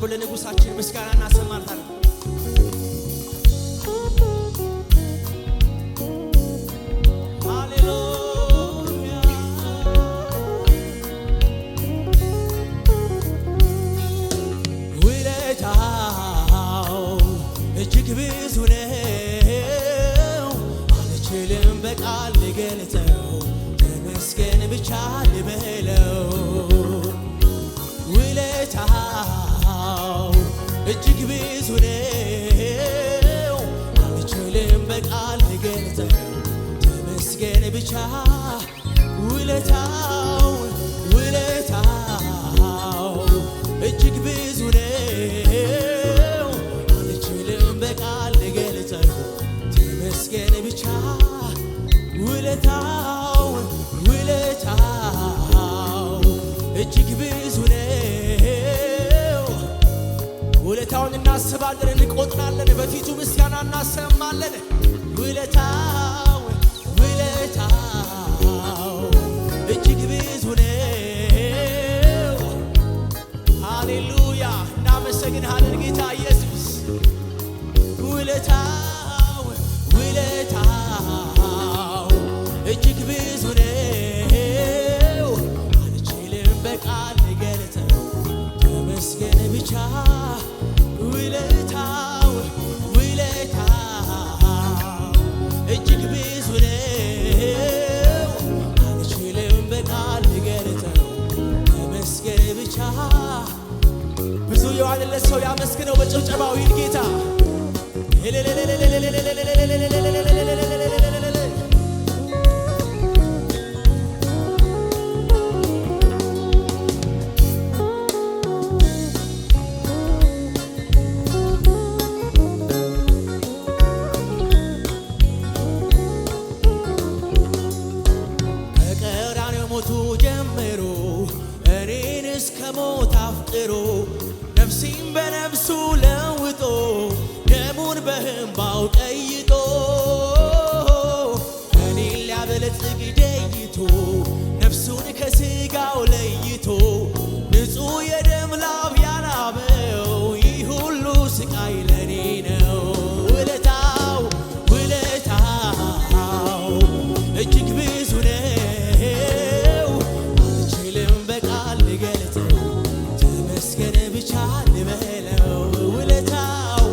እናጨብጭብ ለንጉሳችን ምስጋና እናሰማታለን። ሃሌሉያ ውለታው እጅግ ብዙ ነው፣ አልችልም በቃል ልገልጸው፣ ተመስገን ብቻ ልበለው። ውለታው እጅግ ብዙ ነው፣ አልችልም በቃል ልገልጸው፣ ተመስገን ብቻ። ውለታው እጅግ ብዙ ነው፣ አልችልም በቃል ልገልጸው፣ ተመስገን ብቻ። ውለታው እጅግ ብዙ ነው። ውለታውን እናስባለን፣ እንቆጥራለን፣ በፊቱ ምስጋና እናሰማለን። ውለታው እጅግ ብዙ ነው። ሃሌሉያ እናመሰግንሃለን ጌታ ኢየሱስ። ውለታው እጅግ ብዙ ነው፣ አልችልም በቃል ልገልጸው፣ ተመስገን ብቻ። ውለታው እጅግ ብዙ ነው፣ አልችልም በቃል ልገልጸው፣ ተመስገን ብቻ። ብዙ የዋለለት ሰው ያመስግነው በጭብጨባው ይህን ጌታ። ከቀራንዮ ሞቱ ጀምሮ እኔን እስከ ሞት አፍቅሮ ነፍሴን በነፍሱ ለውጦ ደሙን በሕንባው ቀይጦ እኔን ሊያበለጽግ ደይቶ ነፍሱን ከሥጋው ለይቶ ንጹሕ የደም ላብ ያላበው ይህ ሁሉ ስቃይ ለኔ ነው። ውለታው እጅግ ብዙ ነው፣ አልችልም በቃል ልገልጸው፣ ተመስገን ብቻ ልበለው። ውለታው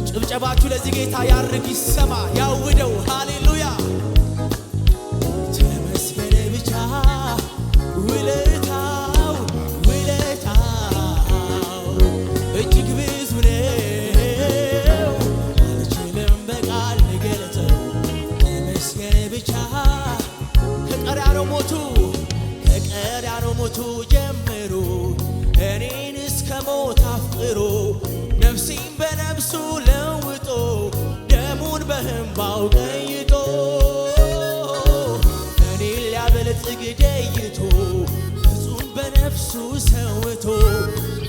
ጭብጨባችሁ ለዚህ ጌታ ያርግ፣ ይሰማ፣ ያውደው። ሃሌሉያ ተመስገን ብቻ። ውለታው እጅግ ብዙ ነው፣ አልችልም በቃል ልገልጸው፣ ተመስገን ብቻ። ከቀራንዮ ሞቱ ጀምሮ እኔን እስከ ሞት አፍቅሮ ነፍሴን በነፍሱ ለውጦ ደሙን በሕንባው ቀይጦ እኔን ሊያበለጽግ ደይቶ ንጹሕን በነፍሱ ሰውቶ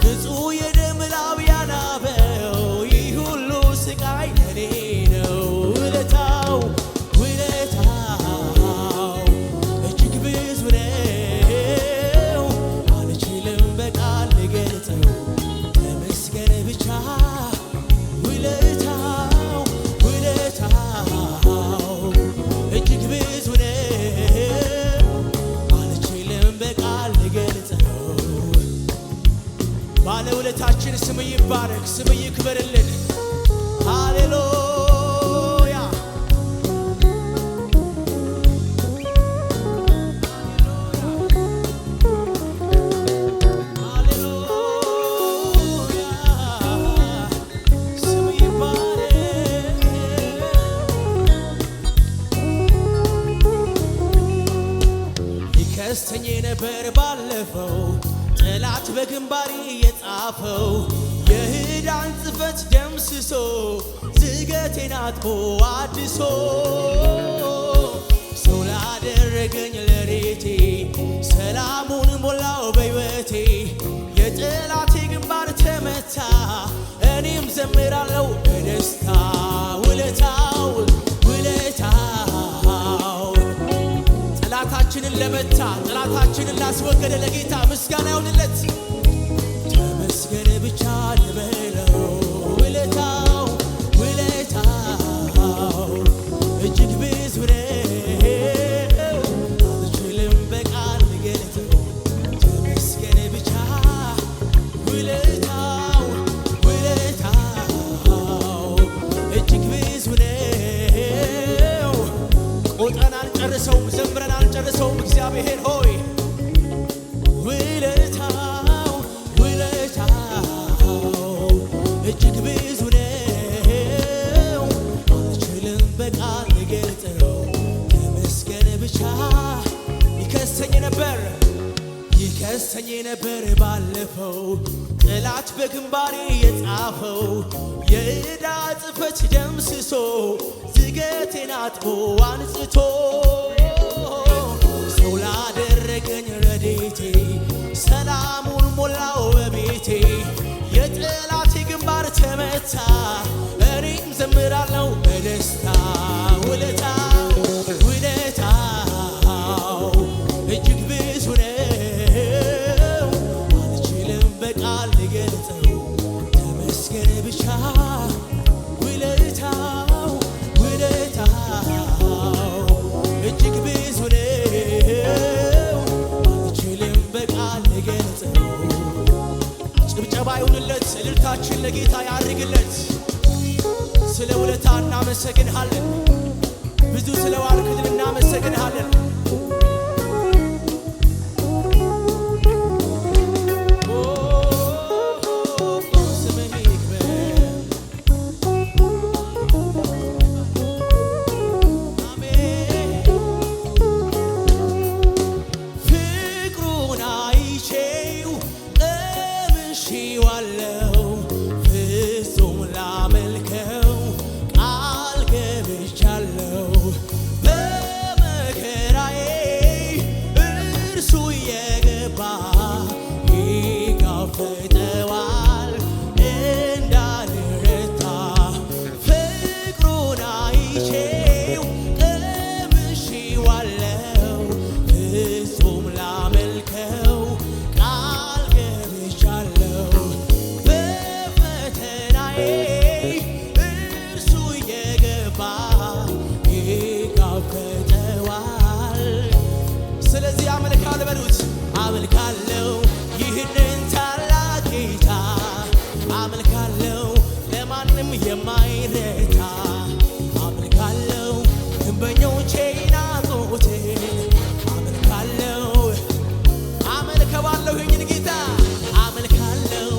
ንጹሕ የደም ላብ ያላበው ይህ ሁሉ ስቃይ ለኔ ነው። ውለታው እጅግ ብዙ ነው፣ አልችልም በቃል ልገልጸው፣ ተመስገን ብቻ። ውለታው እጅግ ብዙ ነው፣ አልችልም በቃል ልገልጸው። ባለውለታችን ስም ይባረክ፣ ስም ይክበርልን። ሃሌሉያ ስም ይባረክ። ይከሰኝ ነበር ባለፈው ጠላት በግንባሬ የጻፈው የዕዳን ጽሕፈት ደምስሶ ዝገቴን አጥቦ አድሶ ሰው ላደረገኝ ለሬቴ ሰላሙን ሞላው በሕይወቴ። የጠላቴ ግንባር ተመታ እኔም ዘምራለሁ በደስታ። ውለታው ጠላታችንን ለመታ ጠላታችን ጭንቀታችንን ላስወገደ ለጌታ ምስጋና ይሁንለት። ተመስገን ብቻ ልበለው ውለታው እጅግ ብዙ ነው አልችልም በቃል ልገልጸው። ተመስገን ብቻ ውለታው እጅግ ብዙ ነው። ቆጥረን አንጨርሰውም፣ ዘምረን አንጨርሰውም። እግዚአብሔር ሆይ ውለታው እጅግ ብዙ ነው አልችልም በቃል ልገልጸው። ተመስገን ብቻ ይከሰኝ ነበር ባለፈው ጠላት በግንባሬ የጻፈው የዕዳ ጽሕፈት ደምስሶ ዝገቴን አጥቦ አንጽቶ ሰው ላደረገኝ ረድኤቴ ሰላሙን ሞላው በቤቴ የጠላቴ ግንባር ተመታ እኔም ዘምራለሁ በደስታ ውለታው እጅግ ብዙ ነው አልችልም በቃል ልገልጸው። ተመስገን ብቻ ውለታው እጅግ ብዙ ነው አልችልም በቃል ልገልጸው። ጭብጨባ ይሁንለት፣ እልልታችን ለጌታ ያድርግለት። ስለ ውለታ እናመሰግንሃለን፣ ብዙ ስለ ዋልክልን እናመሰግንሃለን። አመልካለሁ ይህንን ታላቅ ጌታ አመልካለሁ ለማንም የማይረታ አመልካለሁ ግንበኞቼ ናቁቴን አመልከዋለሁ ይህንን ጌታ አመልካለሁ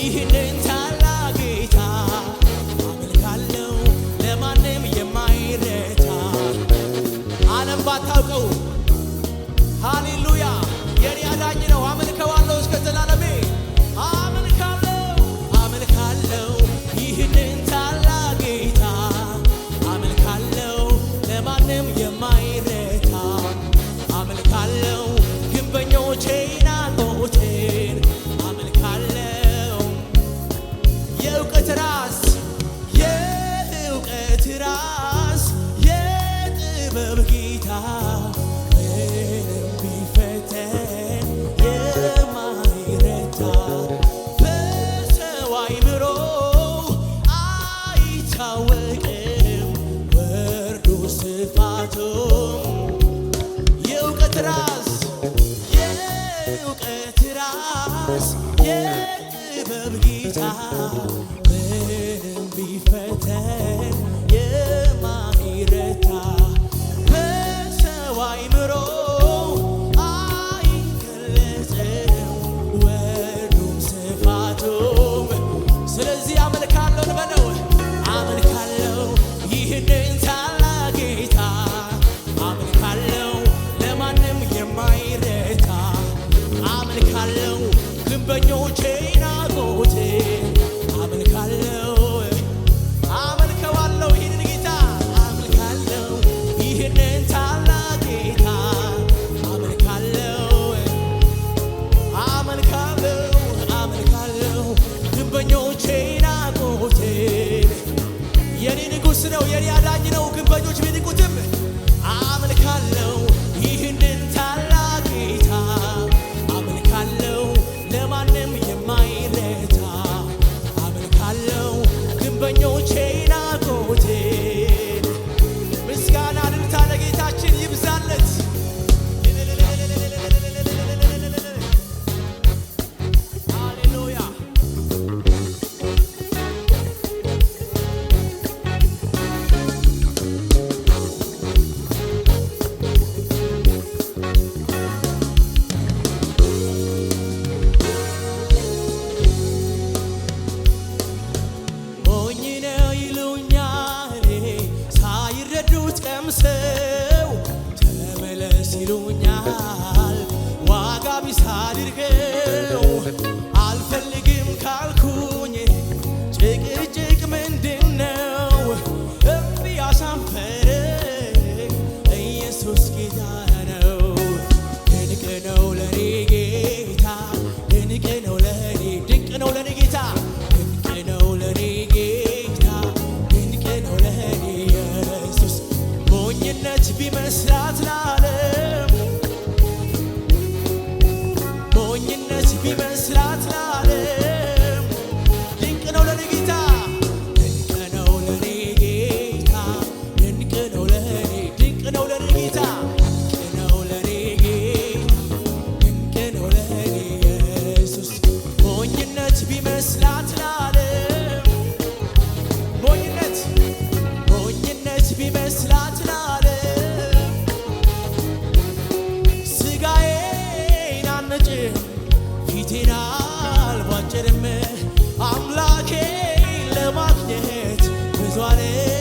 ይህንን ታላቅ ጌታ አመልካለሁ ለማንም የማይረታ ዓለም ባታውቀው ሃሌሉያ የኔ አዳኝ ነው። አመልከዋለሁ እስከ ዘላለሜ አመልካለሁ ይህንን ታላቅ ጌታ አመልካለሁ ለማንም የማይረታ አመልካለሁ ግንበኞቼ ናቁቴን አመልካለሁ የእውቀት ራስ የጥበብ ጌታ የእውቀት ራስ የጥበብ ጌታ ምንም ቢፈተን የማይረታ በሰው አእምሮ አይገለጽም ወርዱም ስፋቱም። ስለዚህ አመልካለሁ እንበለው አመልካለሁ ይህንን ታላቅ ጌታ አመልካለሁ ለማንም የማይረታ አመልካለሁ ግንበኞቼ ናቁቴን አመልከዋለሁ ይህንን ጌታ አመልካለሁ ይህንን ታላቅ ጌታ አመልካለሁ ግንበኞቼ ናቁቴን። የኔ ንጉሥ ነው የኔ አዳኝ ነው ግንበኞች ቢንቁትም አመልካለሁ ይህንን ታላቅ ጌታ ዛሬ